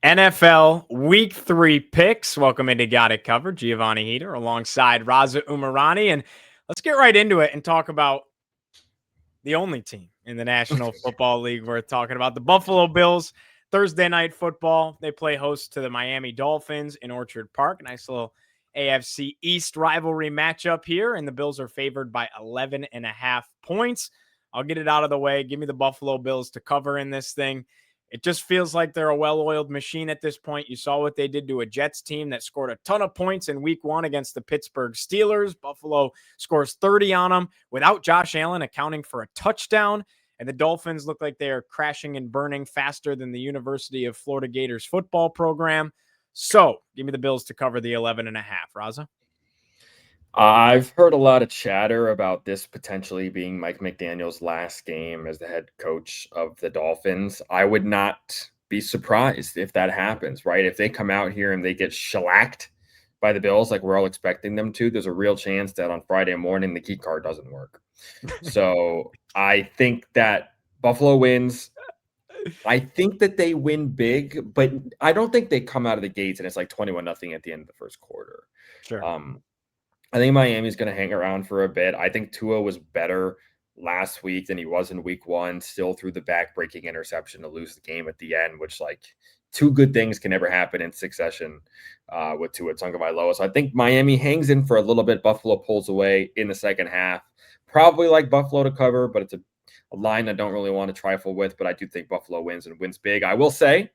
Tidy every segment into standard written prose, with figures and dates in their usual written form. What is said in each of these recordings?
NFL Week 3 picks. Welcome into Got It Covered. Giovanni Heater alongside Raza Umarani. And let's get right into it and talk about the only team in the National Football League worth talking about. The Buffalo Bills, Thursday night football. They play host to the Miami Dolphins in Orchard Park. Nice little AFC East rivalry matchup here. And the Bills are favored by 11.5 points. I'll get it out of the way. Give me the Buffalo Bills to cover in this thing. It just feels like they're a well-oiled machine at this point. You saw what they did to a Jets team that scored a ton of points in week 1 against the Pittsburgh Steelers. Buffalo scores 30 on them without Josh Allen accounting for a touchdown. And the Dolphins look like they are crashing and burning faster than the University of Florida Gators football program. So give me the Bills to cover the 11.5. Raza? I've heard a lot of chatter about this potentially being Mike McDaniel's last game as the head coach of the Dolphins. I would not be surprised if that happens, right? If they come out here and they get shellacked by the Bills like we're all expecting them to, there's a real chance that on Friday morning the key card doesn't work. So I think that Buffalo wins. I think that they win big, but I don't think they come out of the gates and it's like 21-0 at the end of the first quarter. Sure. I think Miami's going to hang around for a bit. I think Tua was better last week than he was in week 1, still threw the back-breaking interception to lose the game at the end, which, like, two good things can never happen in succession with Tua Tagovailoa. So I think Miami hangs in for a little bit. Buffalo pulls away in the second half. Probably like Buffalo to cover, but it's a line I don't really want to trifle with, but I do think Buffalo wins and wins big. I will say,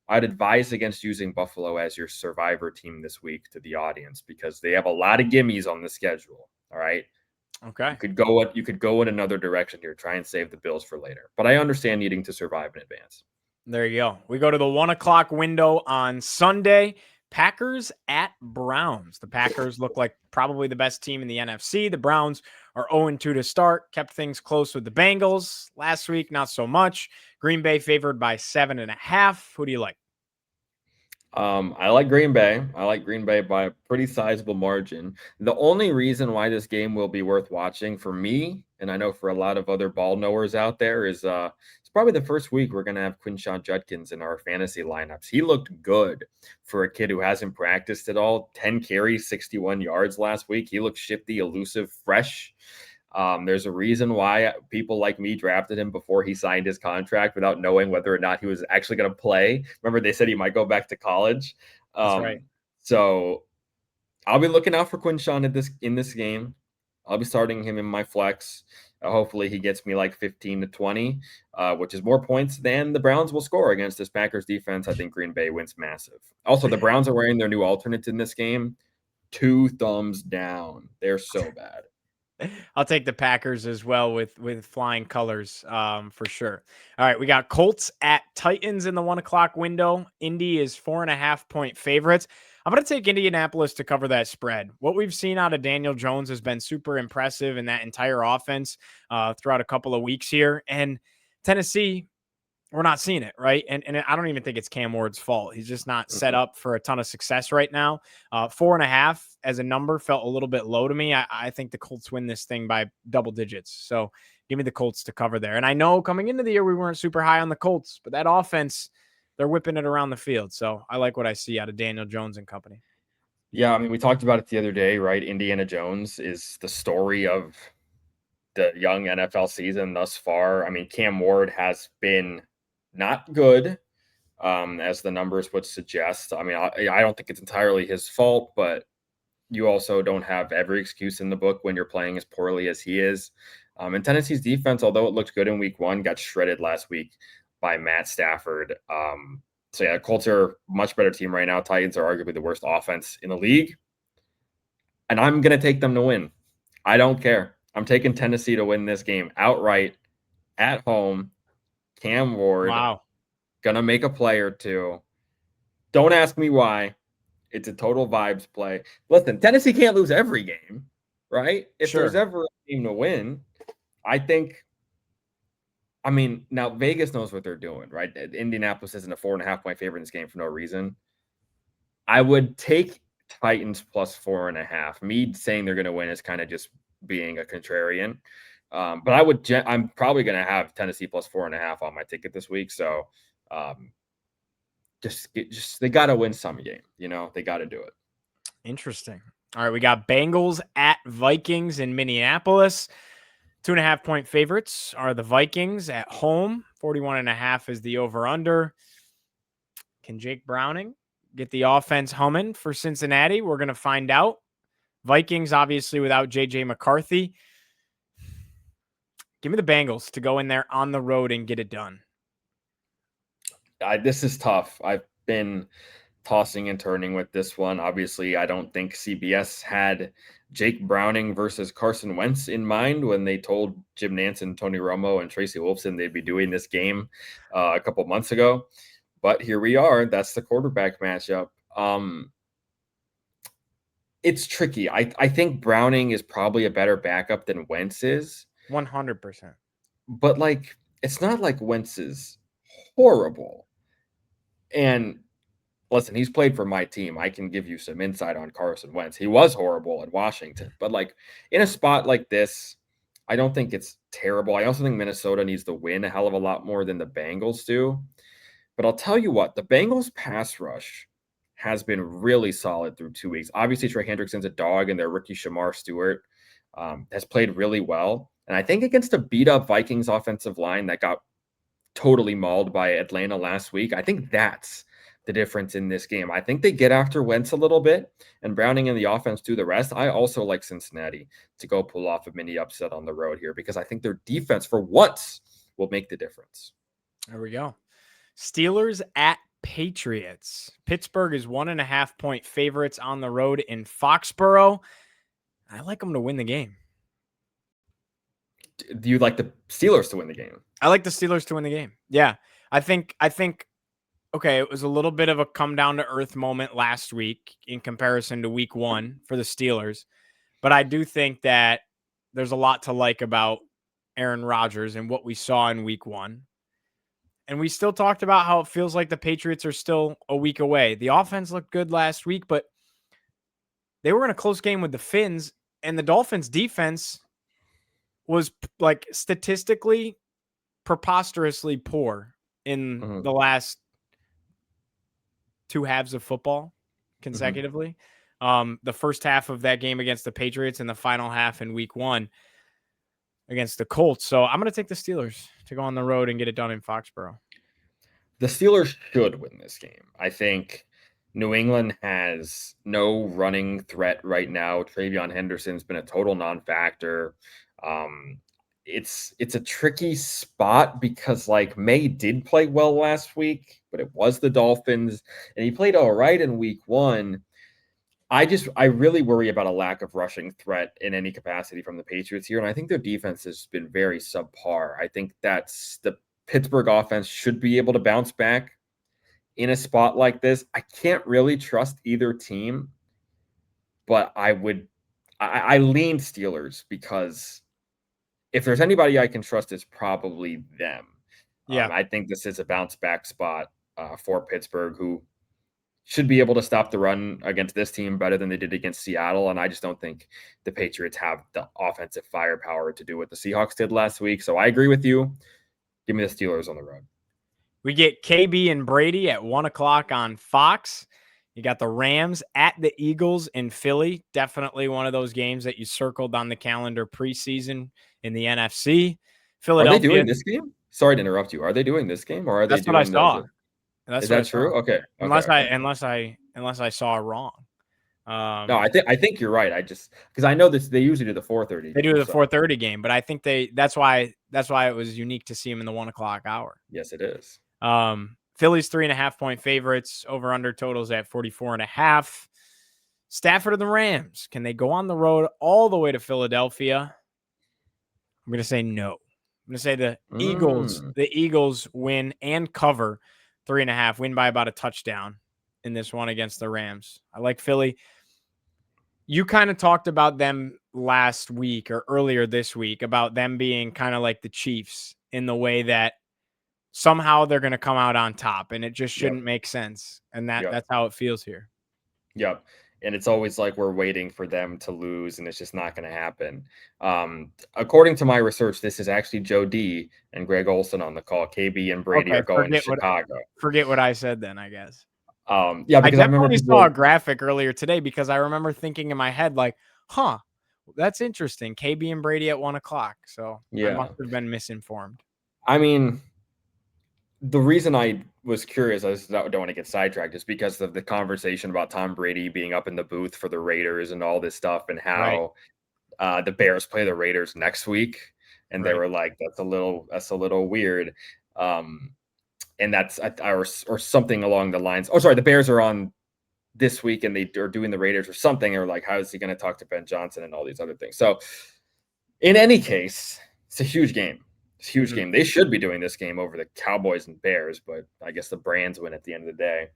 I'd advise against using Buffalo as your survivor team this week to the audience because they have a lot of gimmies on the schedule. All right. Okay. You could go in another direction here. Try and save the Bills for later. But I understand needing to survive in advance. There you go. We go to the 1 o'clock window on Sunday. Packers at Browns. The Packers look like probably the best team in the NFC. The Browns are 0-2 to start. Kept things close with the Bengals. Last week, not so much. Green Bay favored by 7.5. Who do you like? I like Green Bay. I like Green Bay by a pretty sizable margin. The only reason why this game will be worth watching for me, and I know for a lot of other ball knowers out there, is it's probably the first week we're going to have Quinshon Judkins in our fantasy lineups. He looked good for a kid who hasn't practiced at all. 10 carries, 61 yards last week. He looked shifty, elusive, fresh. There's a reason why people like me drafted him before he signed his contract without knowing whether or not he was actually going to play. Remember, they said he might go back to college. That's right. So I'll be looking out for Quinshon in this game. I'll be starting him in my flex. Hopefully he gets me like 15 to 20, which is more points than the Browns will score against this Packers defense. I think Green Bay wins massive. Also, the Browns are wearing their new alternates in this game. 2 thumbs down. They're so bad. I'll take the Packers as well with flying colors for sure. All right, we got Colts at Titans in the 1 o'clock window. Indy is 4.5 point favorites. I'm going to take Indianapolis to cover that spread. What we've seen out of Daniel Jones has been super impressive in that entire offense throughout a couple of weeks here. And Tennessee, we're not seeing it, right? And I don't even think it's Cam Ward's fault. He's just not set up for a ton of success right now. 4.5 as a number felt a little bit low to me. I think the Colts win this thing by double digits. So give me the Colts to cover there. And I know coming into the year, we weren't super high on the Colts, but that offense, they're whipping it around the field. So I like what I see out of Daniel Jones and company. Yeah, I mean, we talked about it the other day, right? Indiana Jones is the story of the young NFL season thus far. I mean, Cam Ward has been not good, as the numbers would suggest. I mean, I don't think it's entirely his fault, but you also don't have every excuse in the book when you're playing as poorly as he is. And Tennessee's defense, although it looked good in week 1, got shredded last week by Matt Stafford. So yeah, Colts are a much better team right now. Titans are arguably the worst offense in the league. And I'm going to take them to win. I don't care. I'm taking Tennessee to win this game outright at home. Cam Ward, Wow. going to make a play or two. Don't ask me why. It's a total vibes play. Listen, Tennessee can't lose every game, right? If there's ever a game to win, I think, I mean, now Vegas knows what they're doing, right? Indianapolis isn't a 4.5 point favorite in this game for no reason. I would take Titans plus 4.5. Me saying they're going to win is kind of just being a contrarian. But I'm probably going to have Tennessee plus 4.5 on my ticket this week. So just they got to win some game. They got to do it. Interesting. All right, we got Bengals at Vikings in Minneapolis. 2.5-point favorites are the Vikings at home. 41.5 is the over-under. Can Jake Browning get the offense humming for Cincinnati? We're going to find out. Vikings, obviously, without J.J. McCarthy. Give me the Bengals to go in there on the road and get it done. This is tough. I've been tossing and turning with this one. Obviously, I don't think CBS had Jake Browning versus Carson Wentz in mind when they told Jim Nantz and Tony Romo and Tracy Wolfson they'd be doing this game a couple months ago. But here we are. That's the quarterback matchup. It's tricky. I think Browning is probably a better backup than Wentz is. 100%. But it's not like Wentz is horrible. And listen, he's played for my team. I can give you some insight on Carson Wentz. He was horrible at Washington, but in a spot like this, I don't think it's terrible. I also think Minnesota needs to win a hell of a lot more than the Bengals do. But I'll tell you what, the Bengals pass rush has been really solid through 2 weeks. Obviously, Trey Hendrickson's a dog, and their rookie Shamar Stewart has played really well. And I think against a beat-up Vikings offensive line that got totally mauled by Atlanta last week, I think that's the difference in this game. I think they get after Wentz a little bit, and Browning and the offense do the rest. I also like Cincinnati to go pull off a mini upset on the road here because I think their defense, for once, will make the difference. There we go. Steelers at Patriots. Pittsburgh is 1.5-point favorites on the road in Foxborough. I like them to win the game. Do you like the Steelers to win the game? I like the Steelers to win the game. Yeah. I think, okay, it was a little bit of a come down to earth moment last week in comparison to week 1 for the Steelers. But I do think that there's a lot to like about Aaron Rodgers and what we saw in week 1. And we still talked about how it feels like the Patriots are still a week away. The offense looked good last week, but they were in a close game with the Finns, and the Dolphins' defense was statistically preposterously poor in the last 2 halves of football consecutively. The first half of that game against the Patriots and the final half in week 1 against the Colts. So I'm going to take the Steelers to go on the road and get it done in Foxborough. The Steelers should win this game. I think New England has no running threat right now. TreVeyon Henderson's been a total non-factor. It's a tricky spot because May did play well last week, but it was the Dolphins, and he played all right in week 1. I really worry about a lack of rushing threat in any capacity from the Patriots here. And I think their defense has been very subpar. I think that's the Pittsburgh offense should be able to bounce back in a spot like this. I can't really trust either team, but I lean Steelers because if there's anybody I can trust, it's probably them. Yeah. I think this is a bounce back spot for Pittsburgh, who should be able to stop the run against this team better than they did against Seattle. And I just don't think the Patriots have the offensive firepower to do what the Seahawks did last week. So I agree with you. Give me the Steelers on the road. We get KB and Brady at 1:00 on Fox. You got the Rams at the Eagles in Philly. Definitely one of those games that you circled on the calendar preseason in the NFC. Philadelphia. Are they doing this game? Sorry to interrupt you. Are they doing this game, or are they doing? That's what I saw. Is that true? Okay. Unless I saw wrong. No, I think you're right. Because I know this, they usually do the 4:30. They do the 4:30 game, but I think that's why it was unique to see them in the 1:00 hour. Yes, it is. Philly's 3.5-point favorites. Over under totals at 44.5. Stafford and the Rams. Can they go on the road all the way to Philadelphia? I'm going to say no. I'm going to say the Eagles win and cover 3.5, win by about a touchdown in this one against the Rams. I like Philly. You kind of talked about them last week or earlier this week about them being kind of like the Chiefs in the way that somehow they're going to come out on top, and it just shouldn't make sense. And that's how it feels here. Yep. and it's always like we're waiting for them to lose, and it's just not going to happen. According to my research, this is actually Joe D and Greg Olson on the call. KB and Brady Okay, are going to Chicago. Forget what I said then, I guess. Yeah, because I remember definitely saw a graphic earlier today because I remember thinking in my head like, huh, that's interesting. KB and Brady at 1:00. So I must have been misinformed. I mean, the reason I was curious, I don't want to get sidetracked, is because of the conversation about Tom Brady being up in the booth for the Raiders and all this stuff, and how the Bears play the Raiders next week, and they were like, "That's a little weird," and that's or something along the lines. Oh, sorry, the Bears are on this week, and they are doing the Raiders or something, or like, how is he going to talk to Ben Johnson and all these other things? So, in any case, it's a huge game. It's a huge game. They should be doing this game over the Cowboys and Bears, but I guess the Brands win at the end of the day.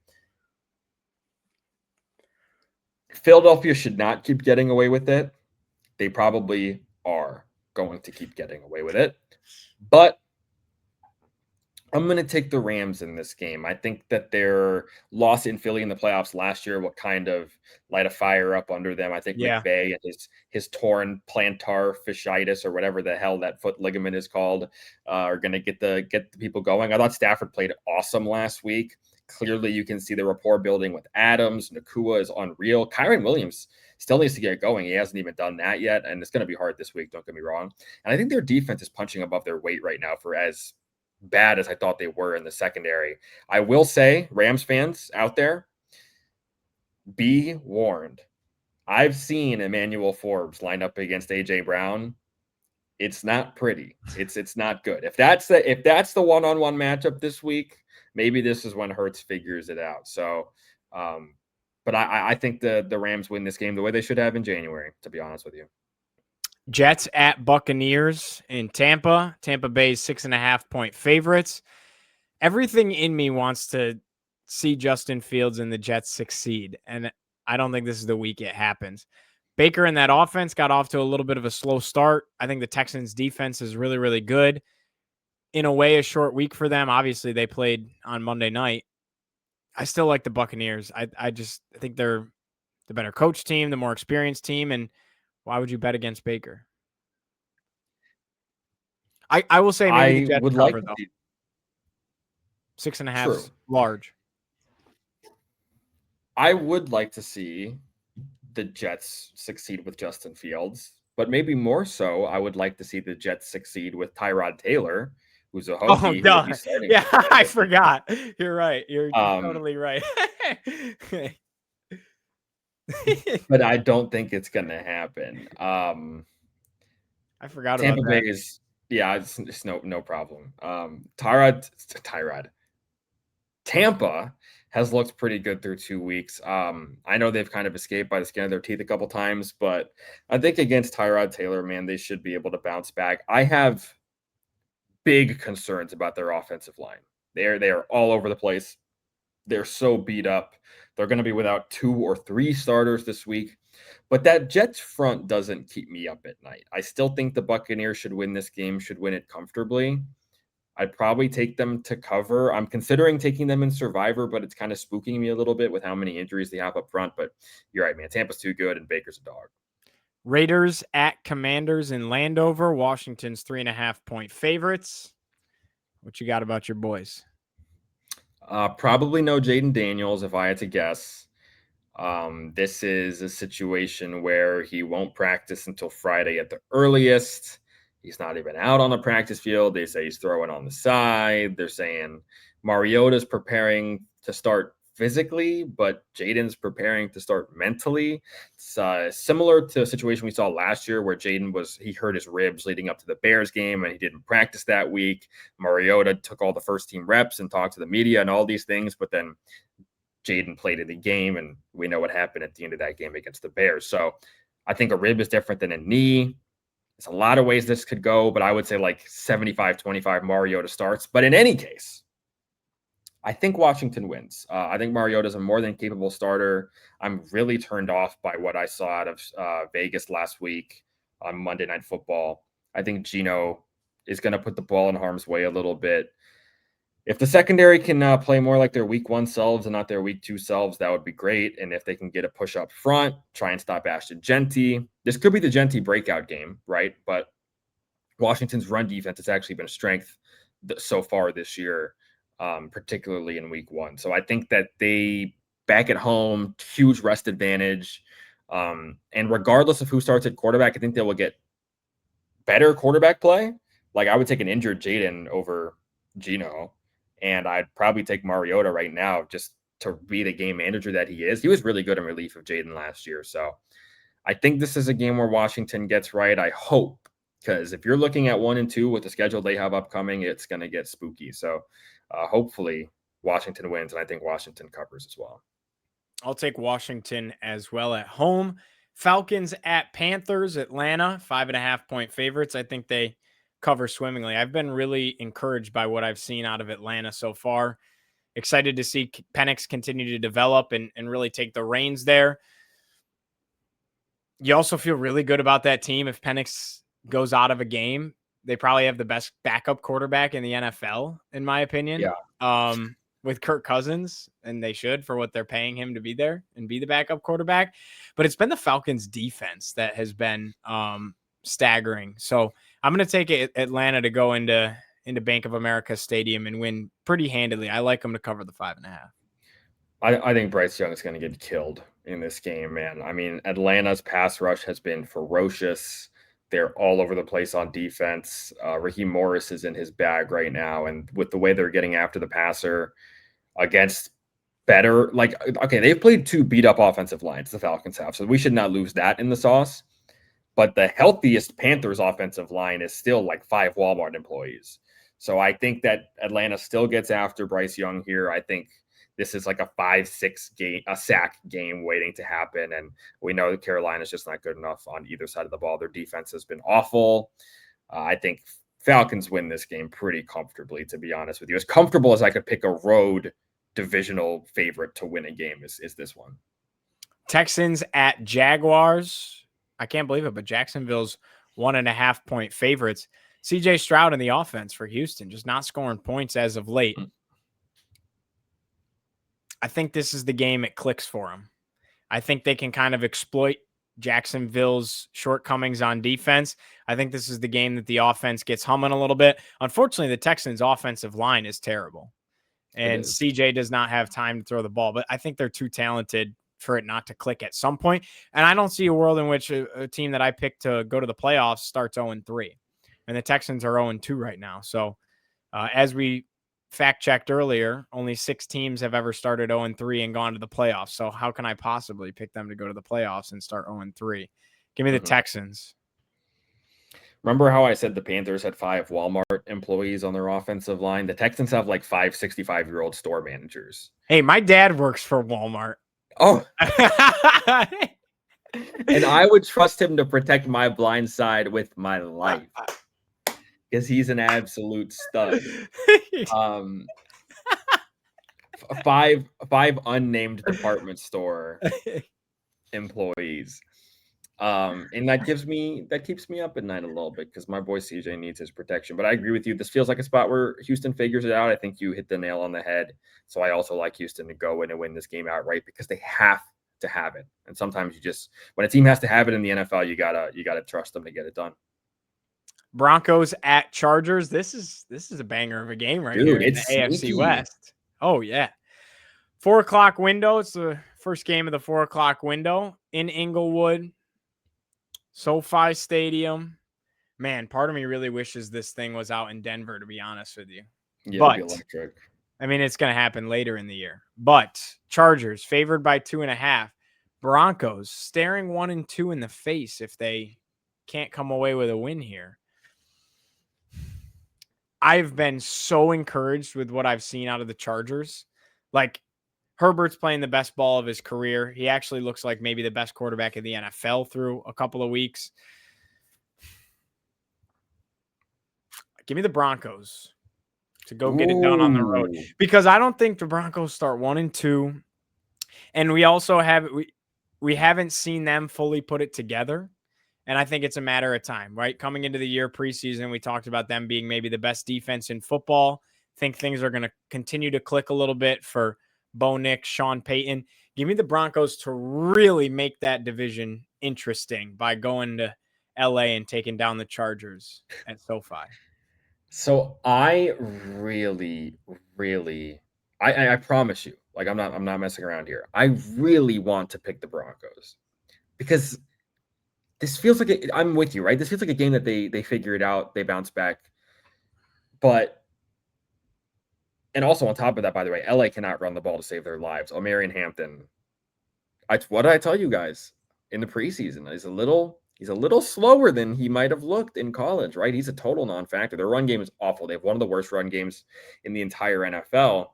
Philadelphia should not keep getting away with it. They probably are going to keep getting away with it. But I'm going to take the Rams in this game. I think that their loss in Philly in the playoffs last year will kind of light a fire up under them. I think McVay and his torn plantar fasciitis, or whatever the hell that foot ligament is called, are going to get the people going. I thought Stafford played awesome last week. Clearly, you can see the rapport building with Adams. Nakua is unreal. Kyren Williams still needs to get going. He hasn't even done that yet, and it's going to be hard this week, don't get me wrong. And I think their defense is punching above their weight right now for as bad as I thought they were in the secondary. I will say, Rams fans out there, be warned. I've seen Emmanuel Forbes line up against AJ Brown. It's not pretty. It's not good. If that's the one-on-one matchup this week, maybe this is when Hurts figures it out. So, but I think the Rams win this game the way they should have in January, to be honest with you. Jets at Buccaneers in Tampa. Tampa Bay's 6.5-point favorites. Everything in me wants to see Justin Fields and the Jets succeed, and I don't think this is the week it happens. Baker and that offense got off to a little bit of a slow start. I think the Texans' defense is really, really good. In a way, a short week for them. Obviously, they played on Monday night. I still like the Buccaneers. I think they're the better coach team, the more experienced team, and why would you bet against Baker? I will say maybe the Jets would cover, though. 6.5 is large. I would like to see the Jets succeed with Justin Fields, but maybe more so, I would like to see the Jets succeed with Tyrod Taylor, who's a Hokie. Oh, yeah, I forgot. You're right. You're totally right. But I don't think it's going to happen. I forgot Tampa about that. Bay is, yeah, it's no problem. Tyrod. Tampa has looked pretty good through 2 weeks. I know they've kind of escaped by the skin of their teeth a couple times, but I think against Tyrod Taylor, man, they should be able to bounce back. I have big concerns about their offensive line. They are all over the place. They're so beat up. They're going to be without 2 or 3 starters this week. But that Jets front doesn't keep me up at night. I still think the Buccaneers should win this game, should win it comfortably. I'd probably take them to cover. I'm considering taking them in Survivor, but it's kind of spooking me a little bit with how many injuries they have up front. But you're right, man. Tampa's too good, and Baker's a dog. Raiders at Commanders in Landover. Washington's 3.5-point favorites. What you got about your boys? Probably no Jaden Daniels, if I had to guess. This is a situation where he won't practice until Friday at the earliest. He's not even out on the practice field. They say he's throwing on the side. They're saying Mariota's preparing to start physically, but Jaden's preparing to start mentally. It's similar to a situation we saw last year where he hurt his ribs leading up to the Bears game, and he didn't practice that week. Mariota took all the first team reps and talked to the media and all these things, but then Jaden played in the game, and we know what happened at the end of that game against the Bears. So I think a rib is different than a knee. There's a lot of ways this could go, but I would say like 75-25 Mariota starts. But in any case, I think Washington wins. I think Mariota's a more than capable starter. I'm really turned off by what I saw out of Vegas last week on Monday Night Football. I think Geno is going to put the ball in harm's way a little bit. If the secondary can play more like their week 1 selves and not their week 2 selves, that would be great. And if they can get a push up front, try and stop Ashton Genty. This could be the Genty breakout game, right? But Washington's run defense has actually been a strength so far this year, particularly in week 1. So I think that they back at home, huge rest advantage. And regardless of who starts at quarterback, I think they will get better quarterback play. Like I would take an injured Jaden over Geno, and I'd probably take Mariota right now just to be the game manager that he is. He was really good in relief of Jaden last year. So I think this is a game where Washington gets right. I hope, because if you're looking at 1 and 2 with the schedule they have upcoming, it's going to get spooky. So hopefully Washington wins, and I think Washington covers as well. I'll take Washington as well at home. Falcons at Panthers, Atlanta, 5.5-point favorites. I think they cover swimmingly. I've been really encouraged by what I've seen out of Atlanta so far. Excited to see Penix continue to develop and really take the reins there. You also feel really good about that team. If Penix goes out of a game, they probably have the best backup quarterback in the NFL, in my opinion. Yeah. With Kirk Cousins, and they should for what they're paying him to be there and be the backup quarterback. But it's been the Falcons defense that has been staggering. So I'm going to take Atlanta to go into Bank of America Stadium and win pretty handily. I like them to cover the 5.5. I think Bryce Young is going to get killed in this game, man. I mean, Atlanta's pass rush has been ferocious. They're all over the place on defense. Raheem Morris is in his bag right now. And with the way they're getting after the passer against better, like, okay, they've played 2 beat up offensive lines, the Falcons have. So we should not lose that in the sauce. But the healthiest Panthers offensive line is still like 5 Walmart employees. So I think that Atlanta still gets after Bryce Young here. I think this is like a 5-6 game, a sack game waiting to happen. And we know that Carolina's just not good enough on either side of the ball. Their defense has been awful. I think Falcons win this game pretty comfortably, to be honest with you. As comfortable as I could pick a road divisional favorite to win a game is this one. Texans at Jaguars. I can't believe it, but Jacksonville's 1.5-point favorites. CJ Stroud in the offense for Houston, just not scoring points as of late. I think this is the game it clicks for them. I think they can kind of exploit Jacksonville's shortcomings on defense. I think this is the game that the offense gets humming a little bit. Unfortunately, the Texans' offensive line is terrible, and CJ does not have time to throw the ball, but I think they're too talented for it not to click at some point. And I don't see a world in which a team that I picked to go to the playoffs starts 0-3, and the Texans are 0-2 right now. So as we fact checked earlier, only 6 teams have ever started 0-3 and gone to the playoffs. So how can I possibly pick them to go to the playoffs and start 0-3? Give me the Texans. Remember how I said the Panthers had 5 Walmart employees on their offensive line? The Texans have like 5 65-year-old store managers. Hey, my dad works for Walmart. Oh. And I would trust him to protect my blind side with my life. Because he's an absolute stud. 5 unnamed department store employees. And that keeps me up at night a little bit because my boy CJ needs his protection. But I agree with you. This feels like a spot where Houston figures it out. I think you hit the nail on the head. So I also like Houston to go in and win this game outright because they have to have it. And sometimes when a team has to have it in the NFL, you gotta trust them to get it done. Broncos at Chargers. This is a banger of a game right here in the AFC West. Oh yeah. 4:00 window. It's the first game of the 4:00 window in Inglewood, SoFi Stadium. Man, part of me really wishes this thing was out in Denver, to be honest with you. Yeah, it'd be electric. I mean, it's going to happen later in the year. But Chargers favored by 2.5. Broncos staring 1-2 in the face if they can't come away with a win here. I've been so encouraged with what I've seen out of the Chargers. Like, Herbert's playing the best ball of his career. He actually looks like maybe the best quarterback in the NFL through a couple of weeks. Give me the Broncos to go get it done on the road, because I don't think the Broncos start 1-2. And we also we haven't seen them fully put it together. And I think it's a matter of time, right? Coming into the year preseason, we talked about them being maybe the best defense in football. think things are going to continue to click a little bit for Bo Nix, Sean Payton. Give me the Broncos to really make that division interesting by going to LA and taking down the Chargers at SoFi. So I really, really, I promise you, like I'm not messing around here. I really want to pick the Broncos because this feels like I'm with you, right? This feels like a game that they figure it out, they bounce back. But and also on top of that, by the way, LA cannot run the ball to save their lives. Omarion Hampton, what did I tell you guys in the preseason? He's a little slower than he might have looked in college, right? He's a total non-factor. Their run game is awful. They have one of the worst run games in the entire NFL.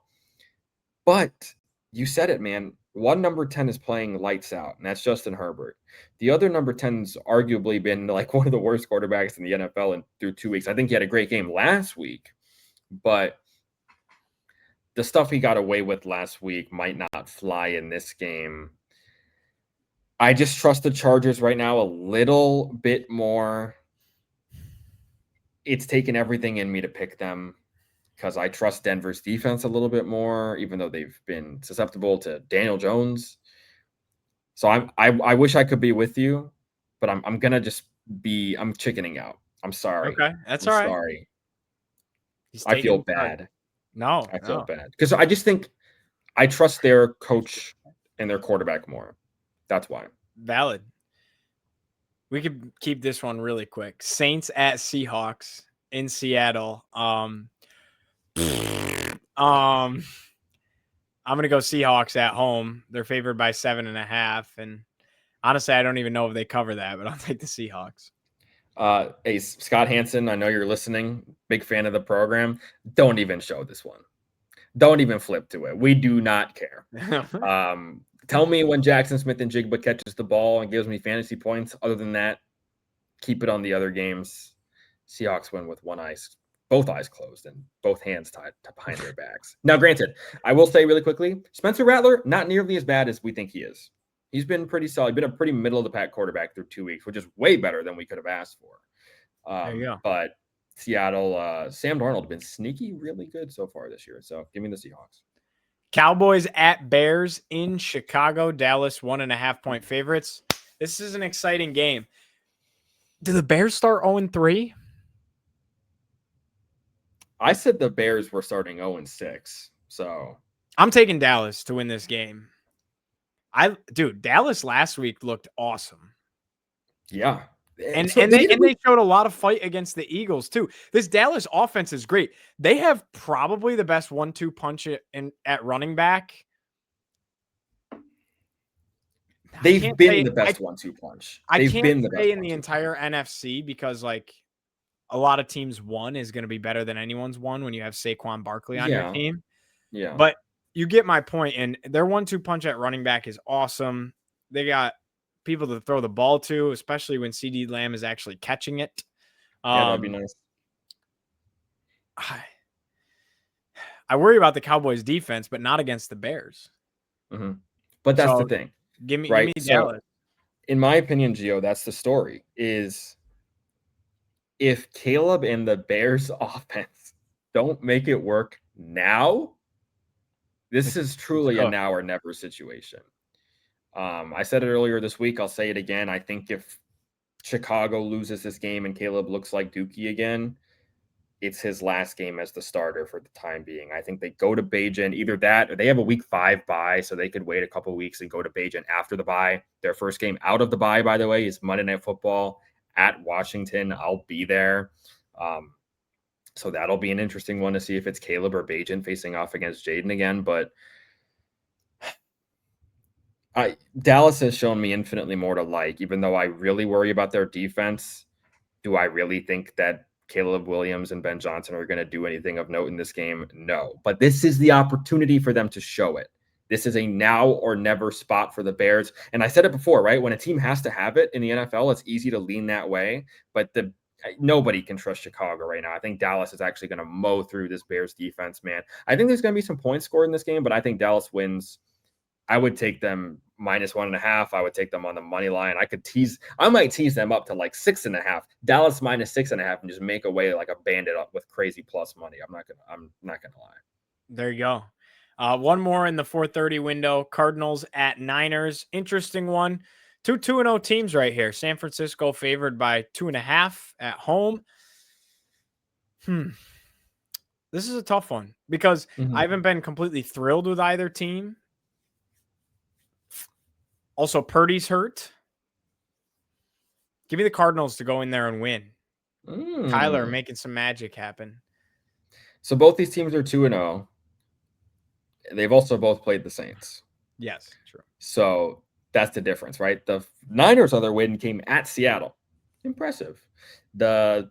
But you said it, man. One number 10 is playing lights out, and that's Justin Herbert. The other number 10's arguably been like one of the worst quarterbacks in the NFL through 2 weeks. I think he had a great game last week, but the stuff he got away with last week might not fly in this game. I just trust the Chargers right now a little bit more. It's taken everything in me to pick them because I trust Denver's defense a little bit more, even though they've been susceptible to Daniel Jones. So I wish I could be with you, but I'm gonna just I'm chickening out. I'm sorry. Okay, that's all right. Sorry. I feel bad. No, I feel bad because I just think I trust their coach and their quarterback more. That's why. Valid. We could keep this one really quick. Saints at Seahawks in Seattle. I'm gonna go Seahawks at home. They're favored by 7.5, and honestly, I don't even know if they cover that, but I'll take the Seahawks. Hey, Scott Hansen, I know you're listening. Big fan of the program. Don't even show this one. Don't even flip to it. We do not care. Tell me when Jackson Smith-Njigba catches the ball and gives me fantasy points. Other than that, keep it on the other games. Seahawks win with both eyes closed and both hands tied behind their backs. Now, granted, I will say really quickly, Spencer Rattler, not nearly as bad as we think he is. He's been pretty solid. He's been a pretty middle-of-the-pack quarterback through 2 weeks, which is way better than we could have asked for. There you go. But Seattle, Sam Darnold has been sneaky really good so far this year. So give me the Seahawks. Cowboys at Bears in Chicago. Dallas 1.5-point favorites. This is an exciting game. Do the Bears start 0-3? I said the Bears were starting 0-6. So I'm taking Dallas to win this game. Dallas last week looked awesome. Yeah. And they showed a lot of fight against the Eagles too. This Dallas offense is great. They have probably the best 1-2 punch at running back. They've been the best 1-2 punch. I can't say in the entire NFC because like a lot of teams' one is going to be better than anyone's one when you have Saquon Barkley on your team. Yeah. But you get my point, and their 1-2 punch at running back is awesome. They got people to throw the ball to, especially when CeeDee Lamb is actually catching it. That'd be nice. I worry about the Cowboys defense, but not against the Bears. Mm-hmm. But that's the thing. Give me So, Dallas. in my opinion, Gio, that's the story is if Caleb and the Bears offense don't make it work now, this is truly a now or never situation. I said it earlier this week. I'll say it again. I think if Chicago loses this game and Caleb looks like Dookie again, it's his last game as the starter for the time being. I think they go to Bajan, either that or they have a week 5 bye, so they could wait a couple weeks and go to Bajan after the bye. Their first game out of the bye, by the way, is Monday Night Football at Washington. I'll be there. So that'll be an interesting one to see if it's Caleb or Bajan facing off against Jaden again. But Dallas has shown me infinitely more to like, even though I really worry about their defense. Do I really think that Caleb Williams and Ben Johnson are going to do anything of note in this game? No, but this is the opportunity for them to show it. This is a now or never spot for the Bears. And I said it before, right? When a team has to have it in the NFL, it's easy to lean that way, but nobody can trust Chicago right now. I think Dallas is actually going to mow through this Bears defense, man. I think there's going to be some points scored in this game, but I think Dallas wins I would take them -1.5. I would take them on the money line. I might tease them up to like 6.5. Dallas -6.5 and just make away like a bandit up with crazy plus money. I'm not gonna lie. There you go. One more in the 4:30 window. Cardinals at Niners. Interesting one. Two 2-0 teams right here. San Francisco favored by 2.5 at home. This is a tough one because I haven't been completely thrilled with either team. Also, Purdy's hurt. Give me the Cardinals to go in there and win. Kyler making some magic happen. So both these teams are 2-0. They've also both played the Saints. Yes, true. So that's the difference, right? The Niners' other win came at Seattle. Impressive. The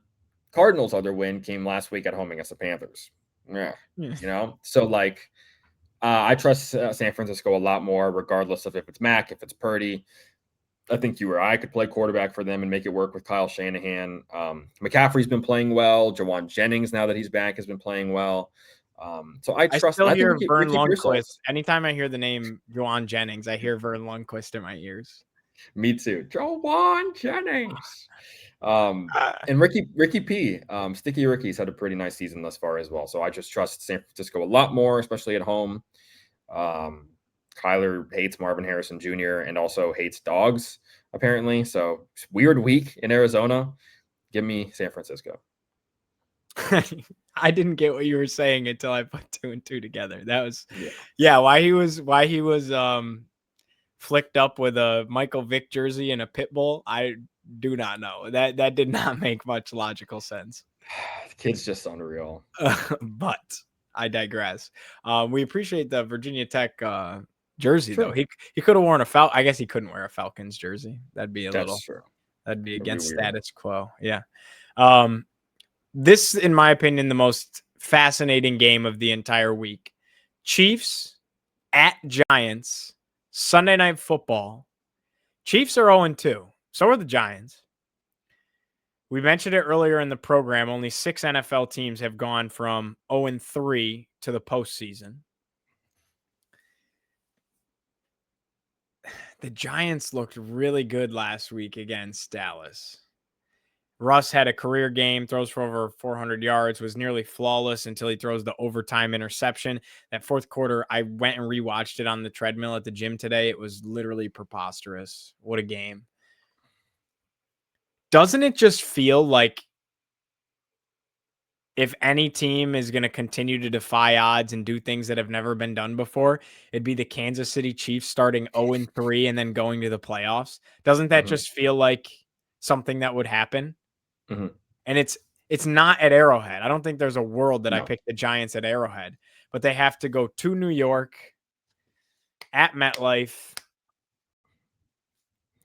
Cardinals' other win came last week at home against the Panthers. Yeah. So like I trust San Francisco a lot more, regardless of if it's Mac, if it's Purdy. I think you or I could play quarterback for them and make it work with Kyle Shanahan. McCaffrey's been playing well. Jawan Jennings, now that he's back, has been playing well. So I trust. I hear Vern Lundquist. Anytime I hear the name Jawan Jennings, I hear Vern Lundquist in my ears. Me too. Jawan Jennings. And Ricky P. Sticky Ricky's had a pretty nice season thus far as well. So I just trust San Francisco a lot more, especially at home. Kyler hates Marvin Harrison Jr. and also hates dogs, apparently. So weird week in Arizona. Give me San Francisco. I didn't get what you were saying until I put 2 and 2 together. That was why he was flicked up with a Michael Vick jersey and a pit bull. I do not know. That did not make much logical sense. The kid's just unreal. But I digress. We appreciate the Virginia Tech jersey though. He could have worn a I guess he couldn't wear a Falcons jersey. That'd be that'd be against status quo. Yeah. This, in my opinion, the most fascinating game of the entire week. Chiefs at Giants, Sunday Night Football. Chiefs are 0-2. So are the Giants. We mentioned it earlier in the program. Only 6 NFL teams have gone from 0-3 to the postseason. The Giants looked really good last week against Dallas. Russ had a career game, throws for over 400 yards, was nearly flawless until he throws the overtime interception. That fourth quarter, I went and rewatched it on the treadmill at the gym today. It was literally preposterous. What a game. Doesn't it just feel like if any team is going to continue to defy odds and do things that have never been done before, it'd be the Kansas City Chiefs starting 0-3 and then going to the playoffs? Doesn't that just feel like something that would happen? And it's not at Arrowhead. I don't think there's a world that I picked the Giants at Arrowhead, but they have to go to New York at MetLife.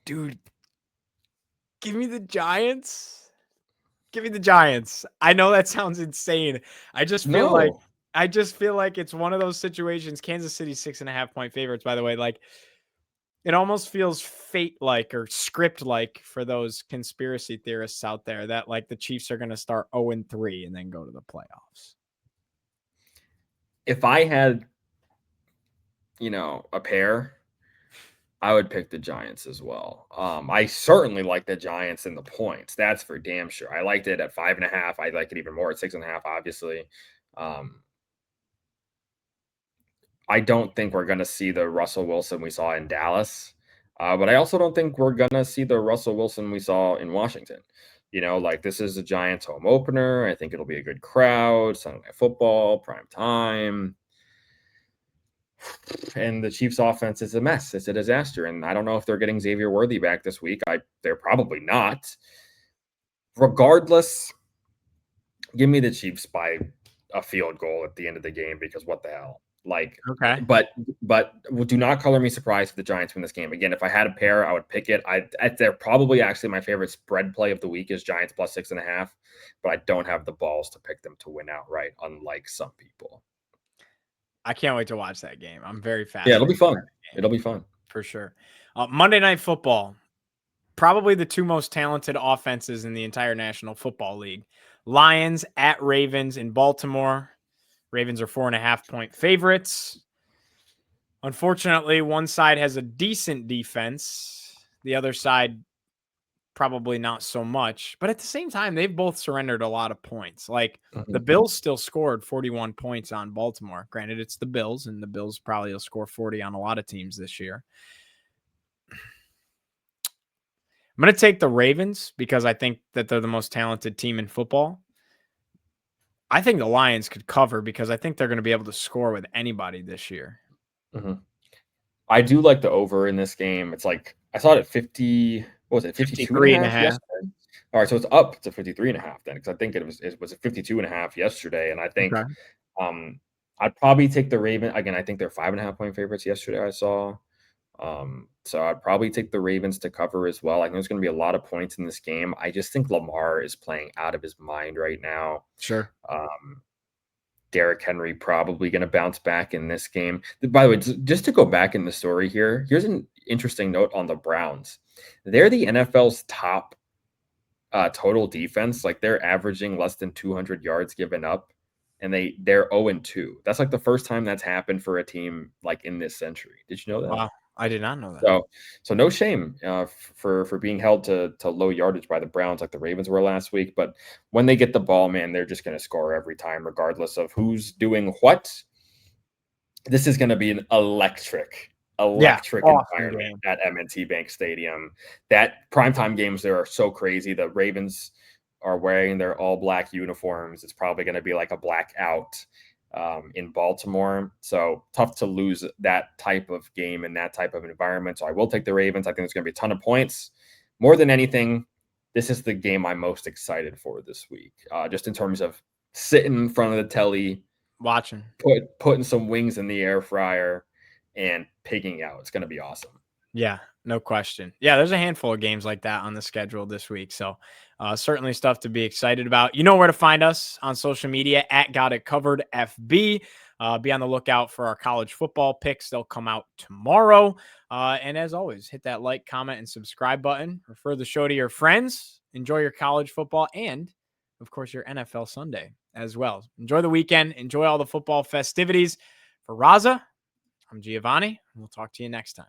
Dude, give me the Giants. Give me the Giants. I know that sounds insane. I just feel like it's one of those situations. Kansas City 6.5-point favorites, by the way. Like, it almost feels fate-like or script-like for those conspiracy theorists out there that like the Chiefs are going to start 0-3 and then go to the playoffs. If I had, a pair, I would pick the Giants as well. I certainly like the Giants in the points. That's for damn sure. I liked it at 5.5. I like it even more at 6.5, obviously. I don't think we're going to see the Russell Wilson we saw in Dallas. But I also don't think we're going to see the Russell Wilson we saw in Washington. This is the Giants home opener. I think it'll be a good crowd. Sunday Night Football, prime time. And the Chiefs offense is a mess. It's a disaster. And I don't know if they're getting Xavier Worthy back this week. They're probably not. Regardless, give me the Chiefs by a field goal at the end of the game, because what the hell? Okay. But do not color me surprised if the Giants win this game. Again, if I had a pair, I would pick it. They're probably actually my favorite spread play of the week is Giants plus 6.5, but I don't have the balls to pick them to win outright, unlike some people. I can't wait to watch that game. I'm very fast. Yeah, it'll be fun. It'll be fun. For sure. Monday Night Football. Probably the 2 most talented offenses in the entire National Football League. Lions at Ravens in Baltimore. Ravens are 4.5-point favorites. Unfortunately, one side has a decent defense. The other side probably not so much. But at the same time, they've both surrendered a lot of points. Like the Mhm. Bills still scored 41 points on Baltimore. Granted, it's the Bills, and the Bills probably will score 40 on a lot of teams this year. I'm going to take the Ravens because I think that they're the most talented team in football. I think the Lions could cover because I think they're going to be able to score with anybody this year. Mhm. I do like the over in this game. It's like I saw it at 50, what was it, 52 and a 53 and a half half. yesterday? All right, so it's up to 53 and a half then, because I think it was at 52 and a half yesterday. And I think Okay. I'd probably take the Raven again. I think they're 5.5 point favorites yesterday, I saw. So I'd probably take the Ravens to cover as well. I think there's going to be a lot of points in this game. I just think Lamar is playing out of his mind right now. Sure. Derrick Henry probably going to bounce back in this game. By the way, just to go back in the story here, here's an interesting note on the Browns. They're the NFL's top total defense. Like they're averaging less than 200 yards given up, and they're 0-2. That's like the first time that's happened for a team like in this century. Did you know that? Wow. I did not know that. So no shame for being held to low yardage by the Browns like the Ravens were last week. But when they get the ball, man, they're just going to score every time, regardless of who's doing what. This is going to be an electric Awesome environment game. at M&T Bank Stadium. That primetime games there are so crazy. The Ravens are wearing their all black uniforms. It's probably going to be like a blackout in Baltimore. So tough to lose that type of game in that type of environment. So I will take the Ravens. I think there's going to be a ton of points. More than anything, this is the game I'm most excited for this week, just in terms of sitting in front of the telly, Watching. putting some wings in the air fryer and pigging out. It's going to be awesome. Yeah, no question. Yeah, there's a handful of games like that on the schedule this week. So certainly stuff to be excited about. You know where to find us on social media at Got It Covered FB. Be on the lookout for our college football picks. They'll come out tomorrow. And as always, hit that like, comment, and subscribe button. Refer the show to your friends. Enjoy your college football and, of course, your NFL Sunday as well. Enjoy the weekend. Enjoy all the football festivities. For Raza, I'm Giovanni, and we'll talk to you next time.